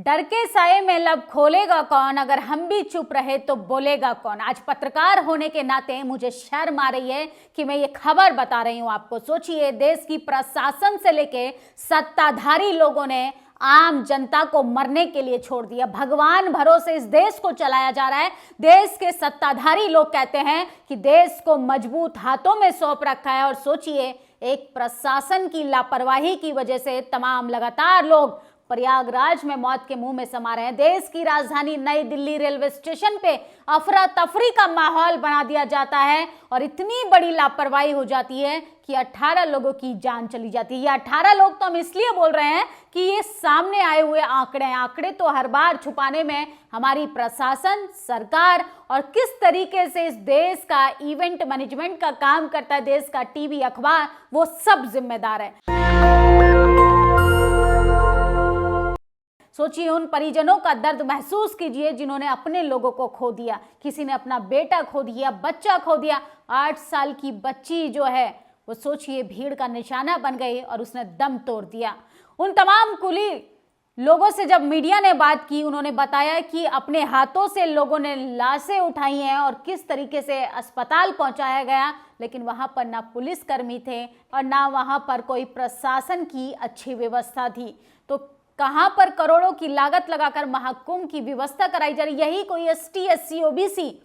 डर के साये में लब खोलेगा कौन, अगर हम भी चुप रहे तो बोलेगा कौन। आज पत्रकार होने के नाते मुझे शर्म आ रही है कि मैं ये खबर बता रही हूं आपको। सोचिए, देश की प्रशासन से लेके सत्ताधारी लोगों ने आम जनता को मरने के लिए छोड़ दिया। भगवान भरोसे इस देश को चलाया जा रहा है। देश के सत्ताधारी लोग कहते हैं कि देश को मजबूत हाथों में सौंप रखा है, और सोचिए, एक प्रशासन की लापरवाही की वजह से तमाम लगातार लोग प्रयागराज में मौत के मुंह में समा रहे हैं। देश की राजधानी नई दिल्ली रेलवे स्टेशन पे अफरा तफरी का माहौल बना दिया जाता है और इतनी बड़ी लापरवाही हो जाती है कि 18 लोगों की जान चली जाती है। ये 18 लोग तो हम इसलिए बोल रहे हैं कि ये सामने आए हुए आंकड़े हैं। आंकड़े तो हर बार छुपाने में हमारी प्रशासन, सरकार और किस तरीके से इस देश का इवेंट मैनेजमेंट का काम करता है, देश का टीवी, अखबार, वो सब जिम्मेदार है। सोचिए, उन परिजनों का दर्द महसूस कीजिए जिन्होंने अपने लोगों को खो दिया। किसी ने अपना बेटा खो दिया, बच्चा खो दिया। 8 साल की बच्ची जो है वो, सोचिए, भीड़ का निशाना बन गई और उसने दम तोड़ दिया। उन तमाम कुली लोगों से जब मीडिया ने बात की, उन्होंने बताया कि अपने हाथों से लोगों ने लाशें उठाई हैं और किस तरीके से अस्पताल पहुंचाया गया, लेकिन वहां पर ना पुलिसकर्मी थे और ना वहां पर कोई प्रशासन की अच्छी व्यवस्था थी। तो कहां पर करोड़ों की लागत लगाकर महाकुंभ की व्यवस्था कराई जा रही। यही कोई एसटी, एससी, ओबीसी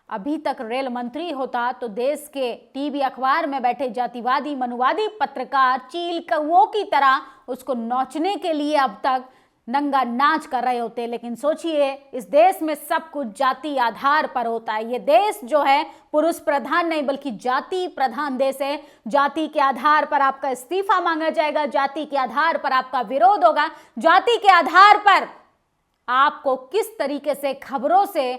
अभी तक रेल मंत्री होता तो देश के टीवी, अखबार में बैठे जातिवादी, मनुवादी पत्रकार चील कौओं की तरह उसको नोचने के लिए अब तक नंगा नाच कर रहे होते। लेकिन सोचिए, इस देश में सब कुछ जाति आधार पर होता है। ये देश जो है पुरुष प्रधान नहीं बल्कि जाति प्रधान देश है। जाति के आधार पर आपका इस्तीफा मांगा जाएगा, जाति के आधार पर आपका विरोध होगा, जाति के आधार पर आपको किस तरीके से खबरों से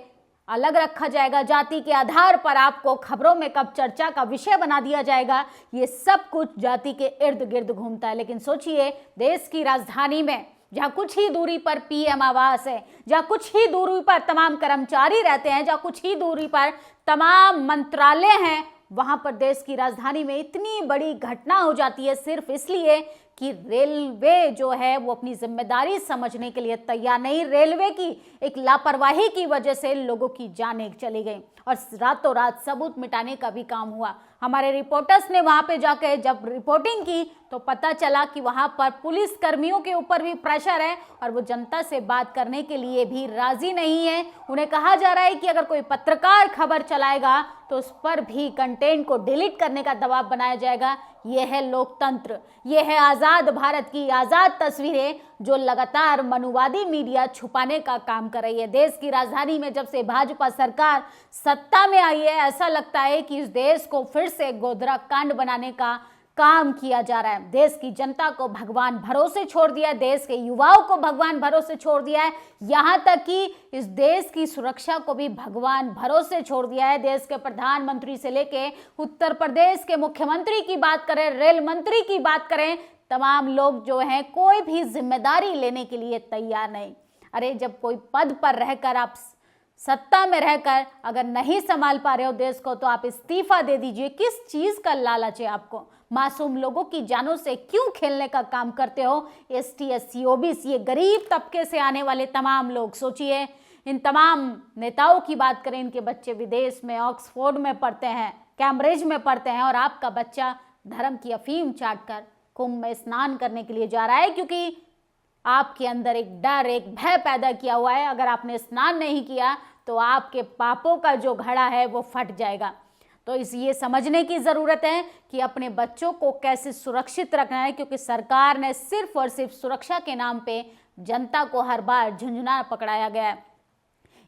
अलग रखा जाएगा, जाति के आधार पर आपको खबरों में कब चर्चा का विषय बना दिया जाएगा। ये सब कुछ जाति के इर्द गिर्द घूमता है। लेकिन सोचिए, देश की राजधानी में जहाँ कुछ ही दूरी पर पीएम आवास है, जहाँ कुछ ही दूरी पर तमाम कर्मचारी रहते हैं, जहाँ कुछ ही दूरी पर तमाम मंत्रालय हैं, वहां पर देश की राजधानी में इतनी बड़ी घटना हो जाती है सिर्फ इसलिए कि रेलवे जो है वो अपनी जिम्मेदारी समझने के लिए तैयार नहीं। रेलवे की एक लापरवाही की वजह से लोगों की जानें चली गई और रातों रात सबूत मिटाने का भी काम हुआ। हमारे रिपोर्टर्स ने वहां पे जाकर जब रिपोर्टिंग की तो पता चला कि वहां पर पुलिस कर्मियों के ऊपर भी प्रेशर है और वो जनता से बात करने के लिए भी राजी नहीं है। उन्हें कहा जा रहा है कि अगर कोई पत्रकार खबर चलाएगा तो उस पर भी कंटेंट को डिलीट करने का दबाव बनाया जाएगा। यह है लोकतंत्र, यह है आजाद भारत की आजाद तस्वीरें जो लगातार मनुवादी मीडिया छुपाने का काम कर रही है। देश की राजधानी में जब से भाजपा सरकार सत्ता में आई है, ऐसा लगता है कि इस देश को फिर से गोधरा कांड बनाने का काम किया जा रहा है। देश की जनता को भगवान भरोसे छोड़ दिया है, देश के युवाओं को भगवान भरोसे छोड़ दिया है, यहाँ तक कि इस देश की सुरक्षा को भी भगवान भरोसे छोड़ दिया है। देश के प्रधानमंत्री से लेके उत्तर प्रदेश के मुख्यमंत्री की बात करें, रेल मंत्री की बात करें, तमाम लोग जो हैं कोई भी जिम्मेदारी लेने के लिए तैयार नहीं। अरे, जब कोई पद पर रहकर, आप सत्ता में रहकर अगर नहीं संभाल पा रहे हो देश को, तो आप इस्तीफा दे दीजिए। किस चीज का लालच है आपको? मासूम लोगों की जानों से क्यों खेलने का काम करते हो? एसटी, एससी, ओबीसी, ये गरीब तबके से आने वाले तमाम लोग। सोचिए, इन तमाम नेताओं की बात करें, इनके बच्चे विदेश में, ऑक्सफोर्ड में पढ़ते हैं, कैम्ब्रिज में पढ़ते हैं, और आपका बच्चा धर्म की अफीम चाटकर कुंभ में स्नान करने के लिए जा रहा है क्योंकि आपके अंदर एक डर, एक भय पैदा किया हुआ है। अगर आपने स्नान नहीं किया तो आपके पापों का जो घड़ा है वो फट जाएगा। तो ये समझने की ज़रूरत है कि अपने बच्चों को कैसे सुरक्षित रखना है, क्योंकि सरकार ने सिर्फ और सिर्फ सुरक्षा के नाम पे जनता को हर बार झुंझुना पकड़ाया गया है।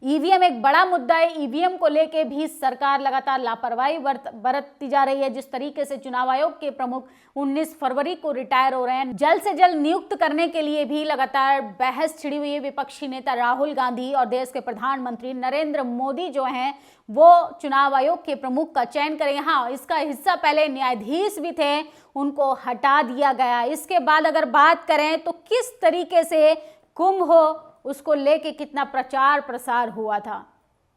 ईवीएम एक बड़ा मुद्दा है। ईवीएम को लेके भी सरकार लगातार लापरवाही बरतती जा रही है। जिस तरीके से चुनाव आयोग के प्रमुख 19 फरवरी को रिटायर हो रहे हैं, जल्द से जल्द नियुक्त करने के लिए भी लगातार बहस छिड़ी हुई है। विपक्षी नेता राहुल गांधी और देश के प्रधानमंत्री नरेंद्र मोदी जो हैं वो चुनाव आयोग के प्रमुख का चयन करेंगे। हाँ, इसका हिस्सा पहले न्यायाधीश भी थे, उनको हटा दिया गया। इसके बाद अगर बात करें तो किस तरीके से कुंभ हो उसको लेके कितना प्रचार प्रसार हुआ था।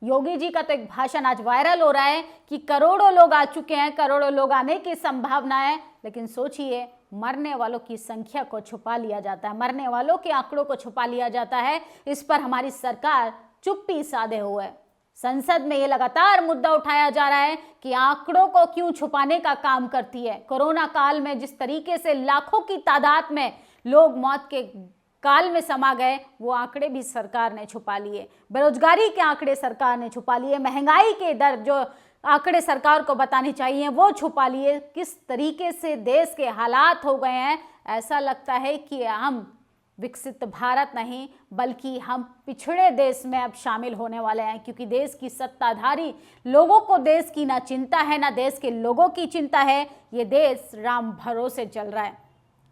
योगी जी का तो एक भाषण आज वायरल हो रहा है कि करोड़ों लोग आ चुके हैं, करोड़ों लोग आने की संभावना है। लेकिन सोचिए, मरने वालों की संख्या को छुपा लिया जाता है, मरने वालों के आंकड़ों को छुपा लिया जाता है। इस पर हमारी सरकार चुप्पी साधे हुए है। संसद में ये लगातार मुद्दा उठाया जा रहा है कि आंकड़ों को क्यों छुपाने का काम करती है। कोरोना काल में जिस तरीके से लाखों की तादाद में लोग मौत के काल में समा गए, वो आंकड़े भी सरकार ने छुपा लिए। बेरोजगारी के आंकड़े सरकार ने छुपा लिए, महंगाई के दर जो आंकड़े सरकार को बताने चाहिए वो छुपा लिए। किस तरीके से देश के हालात हो गए हैं, ऐसा लगता है कि हम विकसित भारत नहीं बल्कि हम पिछड़े देश में अब शामिल होने वाले हैं, क्योंकि देश की सत्ताधारी लोगों को देश की ना चिंता है ना देश के लोगों की चिंता है। ये देश राम भरोसे चल रहा है।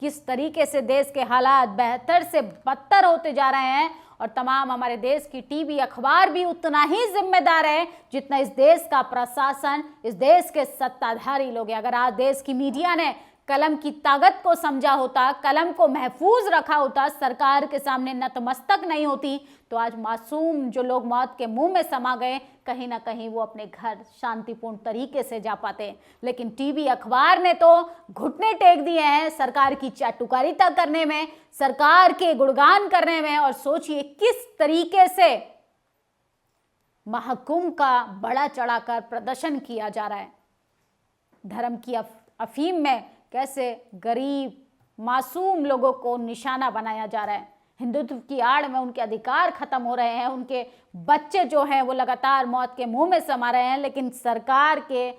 किस तरीके से देश के हालात बेहतर से बदतर होते जा रहे हैं और तमाम हमारे देश की टीवी अखबार भी उतना ही जिम्मेदार है जितना इस देश का प्रशासन, इस देश के सत्ताधारी लोग हैं। अगर आज देश की मीडिया ने कलम की ताकत को समझा होता, कलम को महफूज रखा होता, सरकार के सामने नतमस्तक नहीं होती, तो आज मासूम जो लोग मौत के मुंह में समा गए, कहीं ना कहीं वो अपने घर शांतिपूर्ण तरीके से जा पाते। लेकिन टीवी अखबार ने तो घुटने टेक दिए हैं सरकार की चाटुकारिता करने में, सरकार के गुणगान करने में। और सोचिए किस तरीके से महाकुंभ का बड़ा चढ़ाकर प्रदर्शन किया जा रहा है। धर्म की अफीम में कैसे गरीब मासूम लोगों को निशाना बनाया जा रहा है। हिंदुत्व की आड़ में उनके अधिकार खत्म हो रहे हैं, उनके बच्चे जो हैं वो लगातार मौत के मुंह में समा रहे हैं, लेकिन सरकार के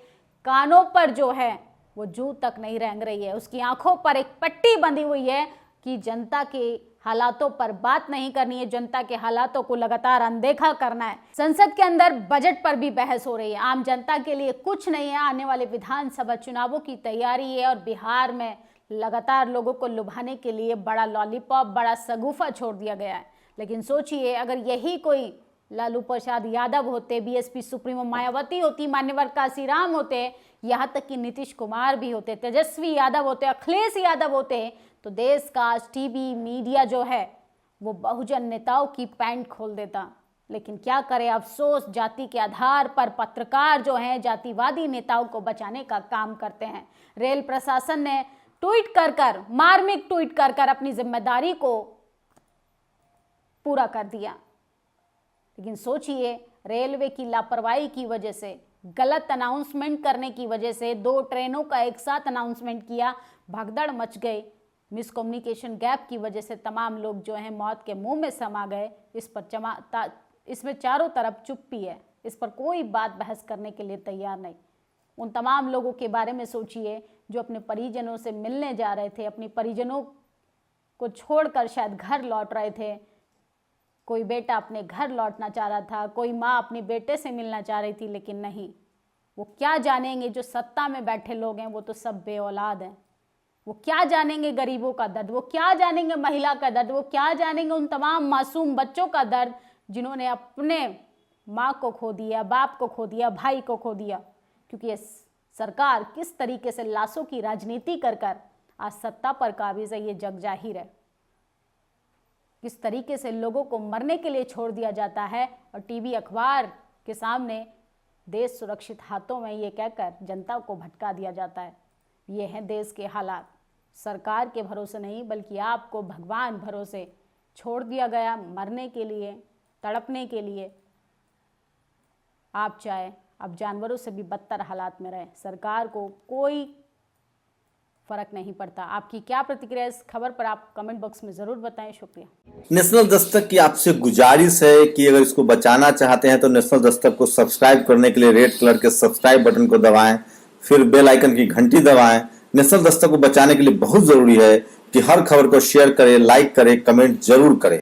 कानों पर जो है वो जू तक नहीं रेंग रही है। उसकी आंखों पर एक पट्टी बंधी हुई है कि जनता के हालातों पर बात नहीं करनी है, जनता के हालातों को लगातार अनदेखा करना है। संसद के अंदर बजट पर भी बहस हो रही है। आम जनता के लिए कुछ नहीं है, आने वाले विधानसभा चुनावों की तैयारी है और बिहार में लगातार लोगों को लुभाने के लिए बड़ा लॉलीपॉप, बड़ा सगुफा छोड़ दिया गया है। लेकिन सोचिए अगर यही कोई लालू प्रसाद यादव होते, बीएसपी सुप्रीमो मायावती होती, मान्यवर काशीराम होते, यहाँ तक कि नीतीश कुमार भी होते, तेजस्वी यादव होते, अखिलेश यादव होते, तो देश का आज टीवी मीडिया जो है वो बहुजन नेताओं की पैंट खोल देता। लेकिन क्या करे अफसोस, जाति के आधार पर पत्रकार जो हैं जातिवादी नेताओं को बचाने का काम करते हैं। रेल प्रशासन ने ट्वीट कर मार्मिक ट्वीट कर अपनी जिम्मेदारी को पूरा कर दिया। लेकिन सोचिए रेलवे की लापरवाही की वजह से, गलत अनाउंसमेंट करने की वजह से 2 ट्रेनों का एक साथ अनाउंसमेंट किया, भगदड़ मच गई, मिसकम्युनिकेशन गैप की वजह से तमाम लोग जो हैं मौत के मुंह में समा गए। इसमें चारों तरफ चुप्पी है, इस पर कोई बात बहस करने के लिए तैयार नहीं। उन तमाम लोगों के बारे में सोचिए जो अपने परिजनों से मिलने जा रहे थे, अपने परिजनों को छोड़कर शायद घर लौट रहे थे। कोई बेटा अपने घर लौटना चाह रहा था, कोई माँ अपने बेटे से मिलना चाह रही थी, लेकिन नहीं। वो क्या जानेंगे जो सत्ता में बैठे लोग हैं, वो तो सब बेऔलाद हैं। वो क्या जानेंगे गरीबों का दर्द, वो क्या जानेंगे महिला का दर्द, वो क्या जानेंगे उन तमाम मासूम बच्चों का दर्द जिन्होंने अपने माँ को खो दिया, बाप को खो दिया, भाई को खो दिया। क्योंकि ये सरकार किस तरीके से लाशों की राजनीति कर आज सत्ता पर काबिज है, ये जग जाहिर है। किस तरीके से लोगों को मरने के लिए छोड़ दिया जाता है और टीवी अखबार के सामने देश सुरक्षित हाथों में ये कहकर जनता को भटका दिया जाता है। ये हैं देश के हालात। सरकार के भरोसे नहीं बल्कि आपको भगवान भरोसे छोड़ दिया गया, मरने के लिए, तड़पने के लिए। आप चाहे अब जानवरों से भी बदतर हालात में रहे, सरकार को कोई फर्क नहीं पड़ता। आपकी क्या प्रतिक्रिया इस खबर पर, आप कमेंट बॉक्स में जरूर बताएं। शुक्रिया। नेशनल दस्तक की आपसे गुजारिश है कि अगर इसको बचाना चाहते हैं तो नेशनल दस्तक को सब्सक्राइब करने के लिए रेड कलर के सब्सक्राइब बटन को दबाएं, फिर बेल आइकन की घंटी दबाएं। नेशनल दस्तक को बचाने के लिए बहुत जरूरी है कि हर खबर को शेयर करें, लाइक करें, कमेंट जरूर करें।